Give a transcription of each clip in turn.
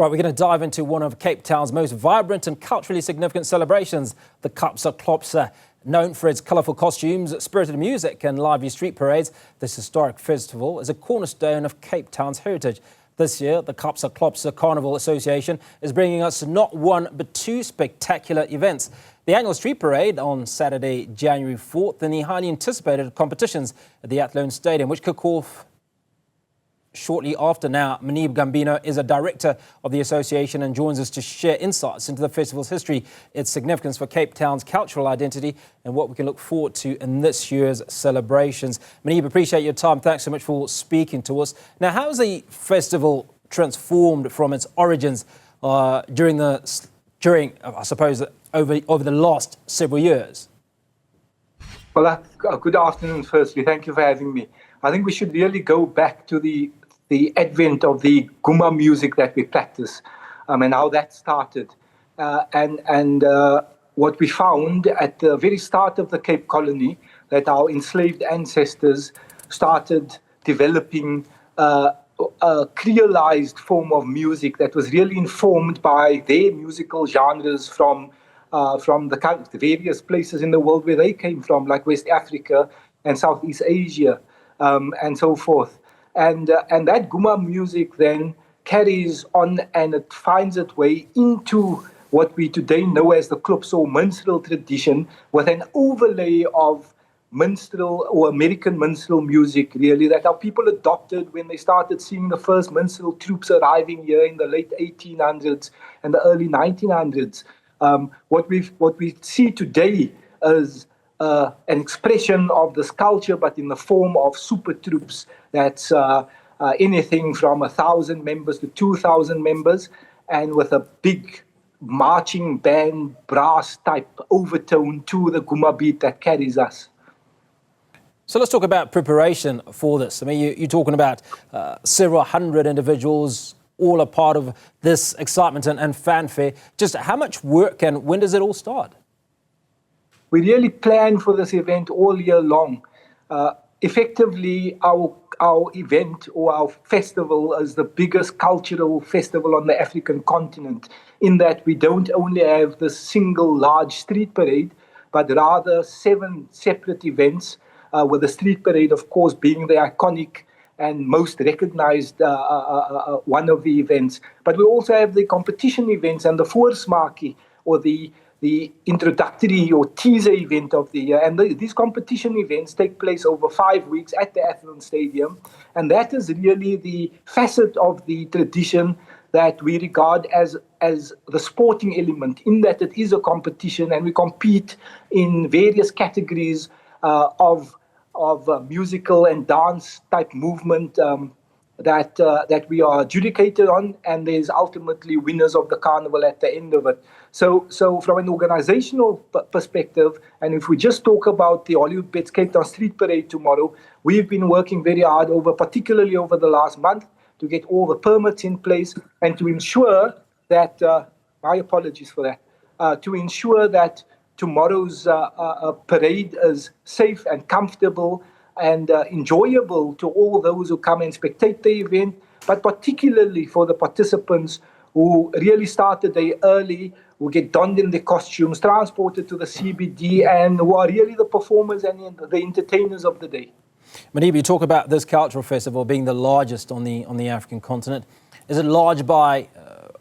Right, we're going to dive into one of Cape Town's most vibrant and culturally significant celebrations, the Kaapse Klopse. Known for its colourful costumes, spirited music and lively street parades, this historic festival is a cornerstone of Cape Town's heritage. This year, the Kaapse Klopse Karnival Association is bringing us not one but two spectacular events. The annual street parade on Saturday, January 4th, and the highly anticipated competitions at the Athlone Stadium, which kick off shortly after. Now, Muneeb Gambeno is a director of the association and joins us to share insights into the festival's history, its significance for Cape Town's cultural identity, and what we can look forward to in this year's celebrations. Muneeb, appreciate your time. Thanks so much for speaking to us. Now, how has the festival transformed from its origins during I suppose, over the last several years? Well, good afternoon, firstly. Thank you for having me. I think we should really go back to the advent of the Guma music that we practice and how that started. And what we found at the very start of the Cape Colony, that our enslaved ancestors started developing a creolized form of music that was really informed by their musical genres from the various places in the world where they came from, like West Africa and Southeast Asia, and so forth. And that Guma music then carries on, and it finds its way into what we today know as the Klopse or minstrel tradition, with an overlay of minstrel or American minstrel music, really, that our people adopted when they started seeing the first minstrel troops arriving here in the late 1800s and the early 1900s. What we see today is an expression of this culture, but in the form of super troops that's anything from 1,000 members to 2,000 members, and with a big marching band, brass type overtone to the Guma beat that carries us. So let's talk about preparation for this. I mean, you're talking about several hundred individuals, all a part of this excitement and fanfare. Just how much work and when does it all start? We really plan for this event all year long. Effectively, our event or our festival is the biggest cultural festival on the African continent, in that we don't only have the single large street parade, but rather 7 separate events, with the street parade, of course, being the iconic and most recognized one of the events. But we also have the competition events and the voorsmaakie, or the introductory or teaser event of the year. And these competition events take place over 5 weeks at the Athlone Stadium. And that is really the facet of the tradition that we regard as the sporting element, in that it is a competition and we compete in various categories of musical and dance type movement that we are adjudicated on, and there's ultimately winners of the carnival at the end of it. So from an organizational perspective, and if we just talk about the Hollywood Bets Cape Town Street Parade tomorrow, we've been working very hard particularly over the last month, to get all the permits in place and to ensure that, my apologies for that, to ensure that tomorrow's parade is safe and comfortable and enjoyable to all those who come and spectate the event, but particularly for the participants who really start the day early, who get donned in their costumes, transported to the CBD, and who are really the performers and the entertainers of the day. Muneeb, you talk about this cultural festival being the largest on the African continent. Is it large by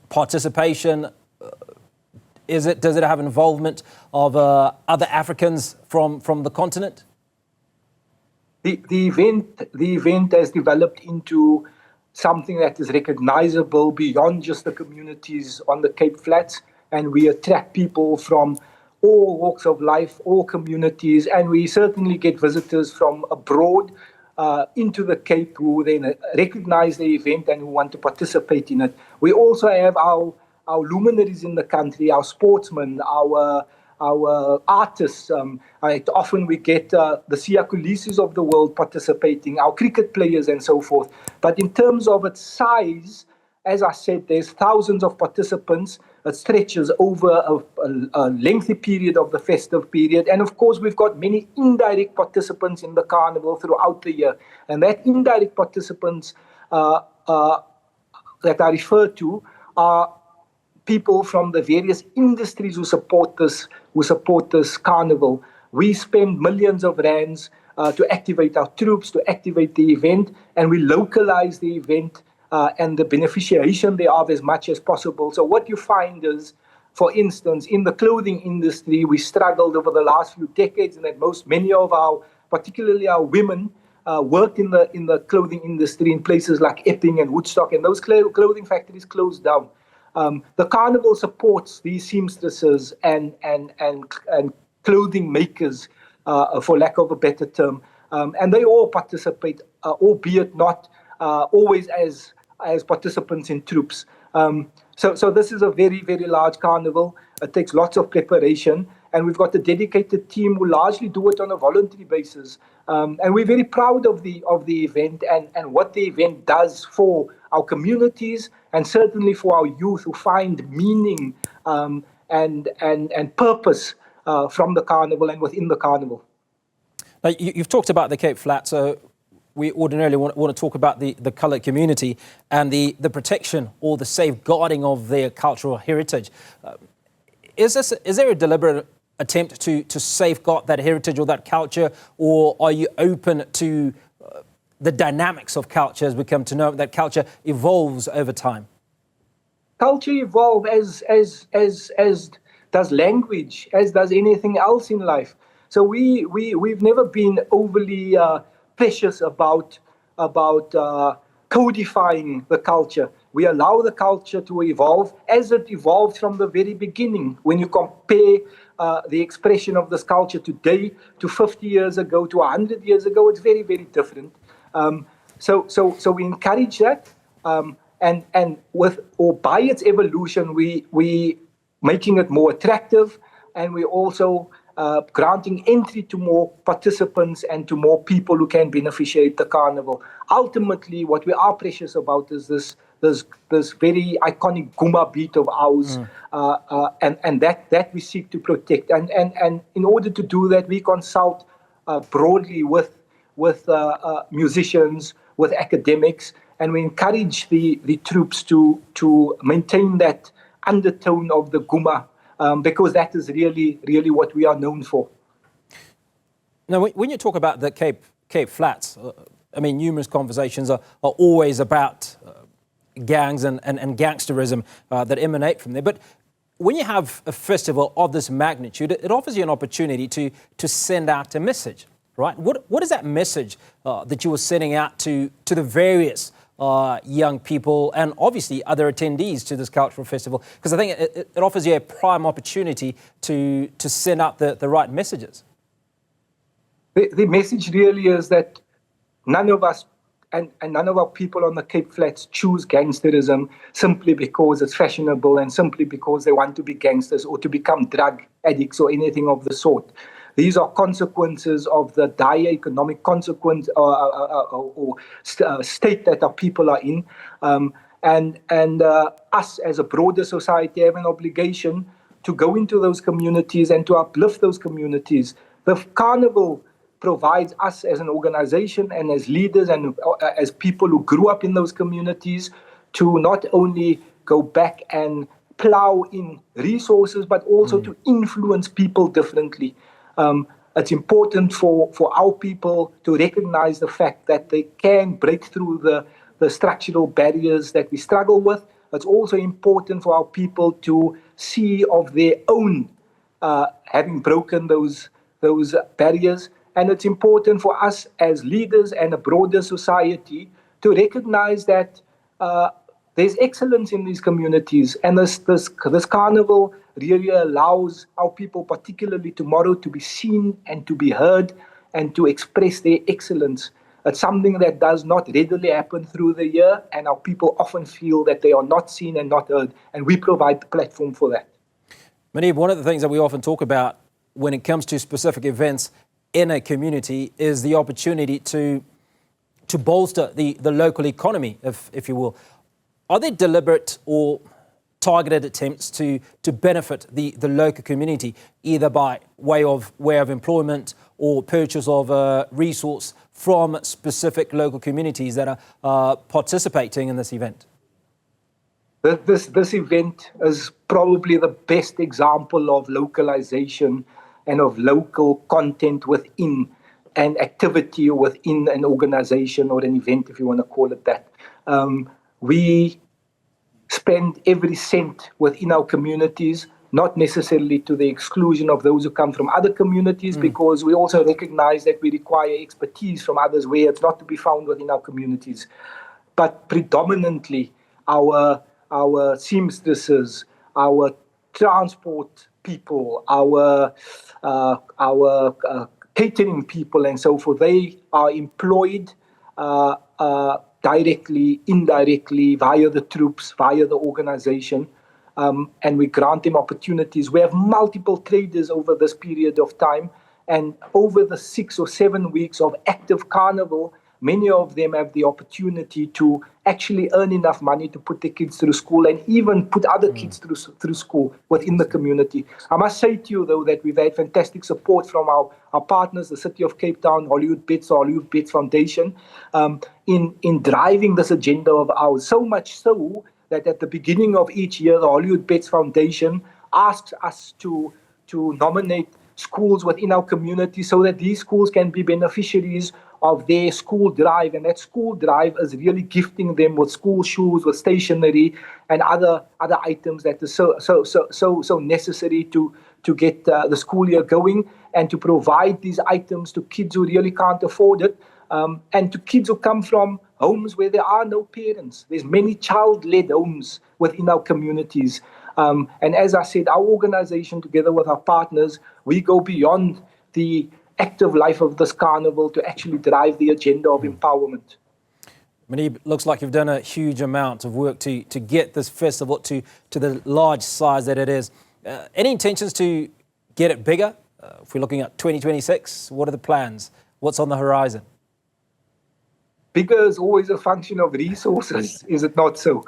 participation? Does it have involvement of other Africans from the continent? The event has developed into something that is recognizable beyond just the communities on the Cape Flats, and we attract people from all walks of life, all communities, and we certainly get visitors from abroad into the Cape who then recognize the event and who want to participate in it. We also have our luminaries in the country, our sportsmen, our artists. Often we get the Siya Kolisis of the world participating, our cricket players and so forth. But in terms of its size, as I said, there's thousands of participants. It stretches over a lengthy period of the festive period. And of course, we've got many indirect participants in the carnival throughout the year. And that indirect participants that I refer to are people from the various industries who support this carnival. We spend millions of rands to activate our troops, to activate the event, and we localize the event and the beneficiation thereof as much as possible. So what you find is, for instance, in the clothing industry, we struggled over the last few decades, and that many of our, particularly our women, worked in the clothing industry in places like Epping and Woodstock, and those clothing factories closed down. The carnival supports these seamstresses and clothing makers, for lack of a better term, and they all participate, albeit not always as participants in troops. So this is a very, very large carnival. It takes lots of preparation, and we've got a dedicated team who largely do it on a voluntary basis. And we're very proud of the event and what the event does for our communities, and certainly for our youth who find meaning and purpose from the carnival and within the carnival. Now, you've talked about the Cape Flats, so we ordinarily want to talk about the coloured community and the protection or the safeguarding of their cultural heritage. Is there a deliberate attempt to safeguard that heritage or that culture, or are you open to the dynamics of culture as we come to know that culture evolves over time? Culture evolves as does language, as does anything else in life. So we've never been overly precious about codifying the culture. We allow the culture to evolve as it evolved from the very beginning. When you compare the expression of this culture today to 50 years ago, to 100 years ago, it's very, very different. So we encourage that, and with or by its evolution, we making it more attractive, and we also granting entry to more participants and to more people who can beneficiate the carnival. Ultimately, what we are precious about is this very iconic Guma beat of ours, and that we seek to protect. And in order to do that, we consult broadly with musicians, with academics, and we encourage the troops to maintain that undertone of the Guma, because that is really what we are known for. Now, when you talk about the Cape Flats, I mean, numerous conversations are always about gangs and gangsterism that emanate from there. But when you have a festival of this magnitude, it offers you an opportunity to send out a message, right? What is that message that you were sending out to the various young people and obviously other attendees to this cultural festival? Because I think it offers you a prime opportunity to send out the right messages. The message really is that none of us and none of our people on the Cape Flats choose gangsterism simply because it's fashionable and simply because they want to be gangsters or to become drug addicts or anything of the sort. These are consequences of the dire economic consequence or state that our people are in. And us as a broader society have an obligation to go into those communities and to uplift those communities. The carnival provides us as an organization and as leaders and as people who grew up in those communities to not only go back and plow in resources, but also to influence people differently. It's important for our people to recognize the fact that they can break through the structural barriers that we struggle with. It's also important for our people to see of their own having broken those barriers. And it's important for us as leaders and a broader society to recognize that there's excellence in these communities. And this carnival really allows our people, particularly tomorrow, to be seen and to be heard and to express their excellence. It's something that does not readily happen through the year, and our people often feel that they are not seen and not heard, and we provide the platform for that. Muneeb, one of the things that we often talk about when it comes to specific events in a community is the opportunity to bolster the local economy, if you will. Are there deliberate or targeted attempts to benefit the local community, either by way of employment or purchase of a resource from specific local communities that are participating in this event? This event is probably the best example of localization and of local content within an activity or within an organization or an event, if you want to call it that. We spend every cent within our communities, not necessarily to the exclusion of those who come from other communities, because we also recognize that we require expertise from others where it's not to be found within our communities. But predominantly, our seamstresses, our transport people, our catering people, and so forth, they are employed directly, indirectly, via the troops, via the organization, and we grant them opportunities. We have multiple traders over this period of time, and over the 6 or 7 weeks of active carnival, many of them have the opportunity to actually earn enough money to put their kids through school and even put other kids through school within the community. I must say to you, though, that we've had fantastic support from our partners, the City of Cape Town, Hollywood Bets Foundation, in driving this agenda of ours. So much so that at the beginning of each year, the Hollywood Bets Foundation asks us to nominate schools within our community so that these schools can be beneficiaries of their school drive, and that school drive is really gifting them with school shoes, with stationery, and other items that is so necessary to get the school year going, and to provide these items to kids who really can't afford it, and to kids who come from homes where there are no parents. There's many child-led homes within our communities. And as I said, our organization, together with our partners, we go beyond the active life of this carnival to actually drive the agenda of empowerment. Muneeb, looks like you've done a huge amount of work to get this festival to the large size that it is. Any intentions to get it bigger? If we're looking at 2026, what are the plans? What's on the horizon? Bigger is always a function of resources, is it not so?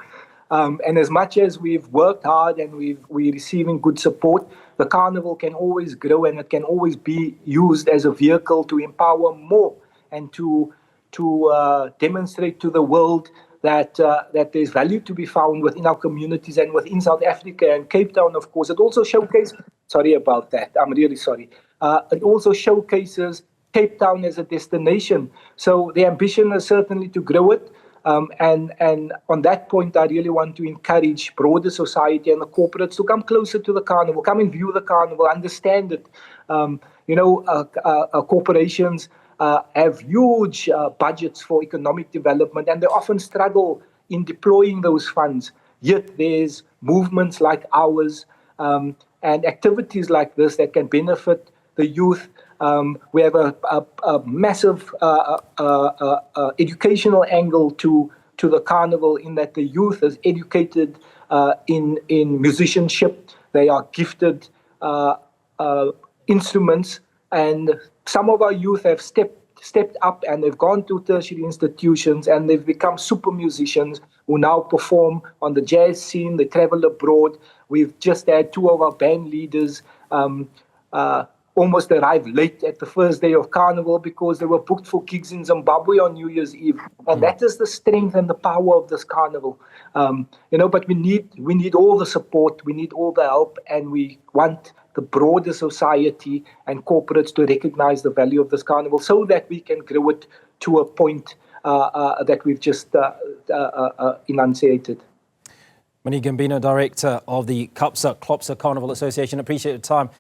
And as much as we've worked hard and we're receiving good support, the carnival can always grow, and it can always be used as a vehicle to empower more and to demonstrate to the world that there's value to be found within our communities and within South Africa and Cape Town, of course. It also showcases, sorry about that, I'm really sorry. It also showcases Cape Town as a destination. So the ambition is certainly to grow it. And on that point, I really want to encourage broader society and the corporates to come closer to the carnival, come and view the carnival, understand it. Corporations have huge budgets for economic development, and they often struggle in deploying those funds. Yet there's movements like ours and activities like this that can benefit the youth. We have a massive educational angle to the carnival, in that the youth is educated in musicianship. They are gifted instruments, and some of our youth have stepped up and they've gone to tertiary institutions and they've become super musicians who now perform on the jazz scene. They travel abroad. We've just had 2 of our band leaders almost arrived late at the first day of carnival because they were booked for gigs in Zimbabwe on New Year's Eve. And that is the strength and the power of this carnival. But we need all the support, we need all the help, and we want the broader society and corporates to recognize the value of this carnival so that we can grow it to a point that we've just enunciated. Muneeb Gambeno, Director of the Kaapse Klopse Karnival Association, appreciate the time.